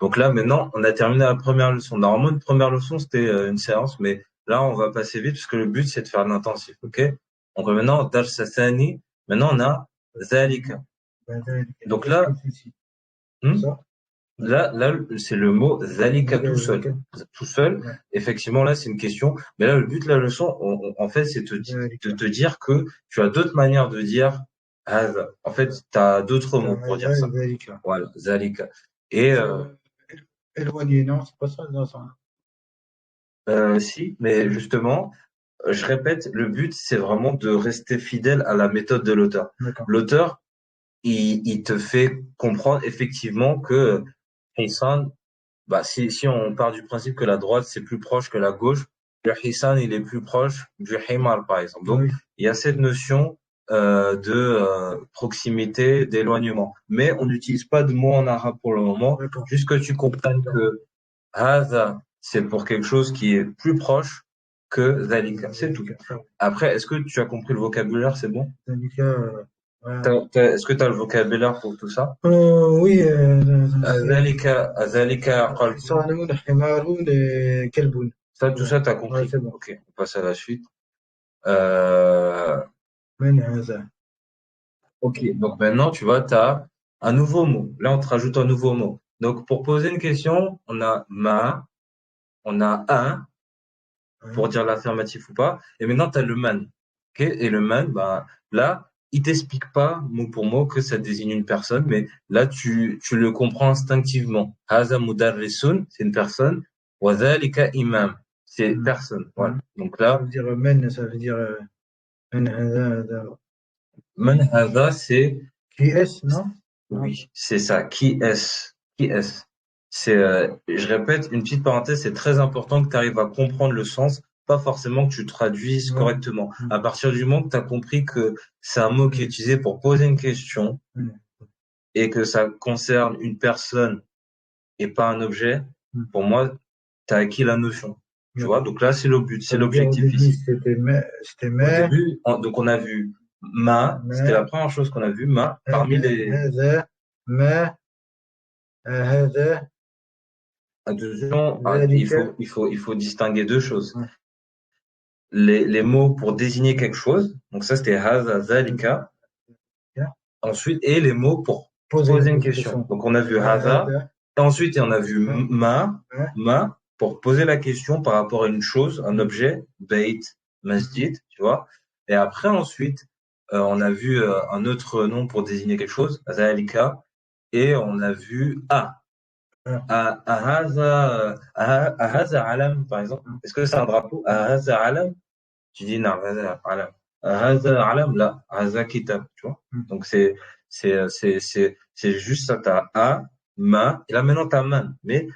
Donc là, maintenant, on a terminé la première leçon. Normalement, une première leçon, c'était une séance, mais là, on va passer vite parce que le but, c'est de faire de l'intensif, ok? Donc maintenant, Dars Thani, maintenant, on a Zalika. Donc Qu'est-ce que là, c'est ici? hmm, Ça? là, c'est le mot Zalika tout seul. Tout seul, Ouais. effectivement, là, c'est une question. Mais là, le but de la leçon, en fait, c'est de te dire que tu as d'autres manières de dire Hadha. En fait, tu as d'autres mots pour dire ça. Zalika. Voilà, Zalika. Et Éloigné, non, c'est pas ça, non, ça. si, mais justement, je répète, le but, c'est vraiment de rester fidèle à la méthode de l'auteur. D'accord. L'auteur, il te fait comprendre effectivement que Hissan, bah, si on part du principe que la droite, c'est plus proche que la gauche, le Hissan, il est plus proche du Himar, par exemple. Donc, Oui, il y a cette notion de proximité, d'éloignement. Mais on n'utilise pas de mots en arabe pour le moment, d'accord. juste que tu comprennes que Hadha, c'est pour quelque chose qui est plus proche que Zalika. C'est tout. Après, est-ce que tu as compris le vocabulaire? C'est bon? Zalika, ouais. Est-ce que tu as le vocabulaire pour tout ça? Oui, Zalika, حصان حمار كلب. ça, tout Ouais, ça, t'as ouais, compris. c'est bon. Ok, on passe à la suite. Euh, من هذا. ok, donc maintenant, tu vois, t'as un nouveau mot. Là, on te rajoute un nouveau mot. Donc, pour poser une question, on a ma, on a un, Ouais. pour dire l'affirmatif ou pas. Et maintenant, tu as le man. Ok. Et le man, bah, là, il t'explique pas mot pour mot que ça désigne une personne, mais là, tu le comprends instinctivement. Haza mudarrisun, c'est une personne. Wa dhalika imam, c'est Mm. personne. Voilà. Mm. Donc Ça là, veut dire men, ça veut dire من هذا. man haza, c'est, Qui est-ce, non? Non. oui, c'est ça. Qui est-ce? Qui est-ce? C'est, je répète, une petite parenthèse, c'est très important que tu arrives à comprendre le sens, pas forcément que tu traduises Ouais. correctement. Mm. À partir du moment que tu as compris que c'est un mot qui est utilisé pour poser une question Mm. et que ça concerne une personne et pas un objet, Mm. pour moi, tu as acquis la notion. Tu vois, D'accord. donc là, c'est le but, Ça c'est veut dire au l'objectif début, ici. c'était Au mais, début, donc on a vu ma, c'était la première chose qu'on a vu, ma, parmi les, هذا ما هذا attention, ذلك. il faut distinguer deux choses. Ouais. Les mots pour désigner quelque chose. Donc ça, c'était haza, zalika. Bien. Ensuite, et les mots pour Poser poser une une question. question. Donc on a vu haza. هذا Et ensuite, on a vu ما ma, pour poser la question par rapport à une chose, un objet, bait, masjid, tu vois. Et après, ensuite, on a vu un autre nom pour désigner quelque chose, zalika. Et on a vu haza alam, par exemple. Est-ce que c'est un drapeau? Haza alam? Tu dis non, هذا علم. هذا علم لا هذا كتاب, tu vois. Donc c'est juste ça, t'as a ma et là maintenant t'as man, mais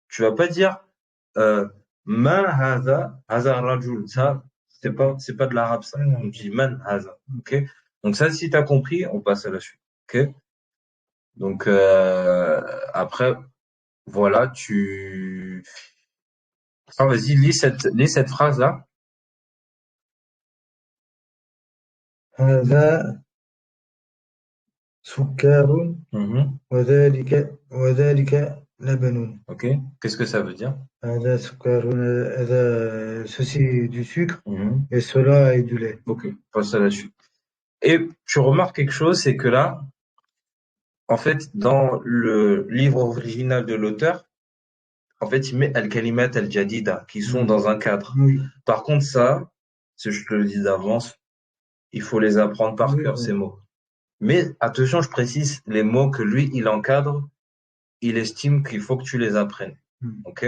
tu vas pas dire man هذا rajul, ça c'est pas de l'arabe ça. Donc tu dis man هذا, ok. Donc ça, si t'as compris, on passe à la suite, ok. Donc après voilà, vas-y, lis cette phrase là. هذا سكر Mhm. وذلك لبن. Ok, qu'est-ce que ça veut dire? هذا سكر. هذا ceci du sucre Mhm. et cela est du lait. Ok, passe à la suite. Et tu remarques quelque chose, c'est que là, en fait, dans le livre original de l'auteur, en fait, il met al-kalimat al-jadida, qui sont dans un cadre. Oui, Par contre, ça, si je te le dis d'avance, il faut les apprendre par oui, cœur, ces mots. Mais attention, je précise, les mots que lui, il encadre, il estime qu'il faut que tu les apprennes. Ok?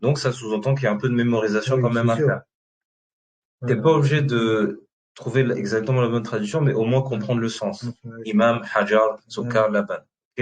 Donc, ça sous-entend qu'il y a un peu de mémorisation quand oui, c'est même à sûr. faire. T'es pas obligé de trouver exactement la bonne traduction, mais au moins comprendre le sens. Imam, Hajar, Sukar, Laban. Ok.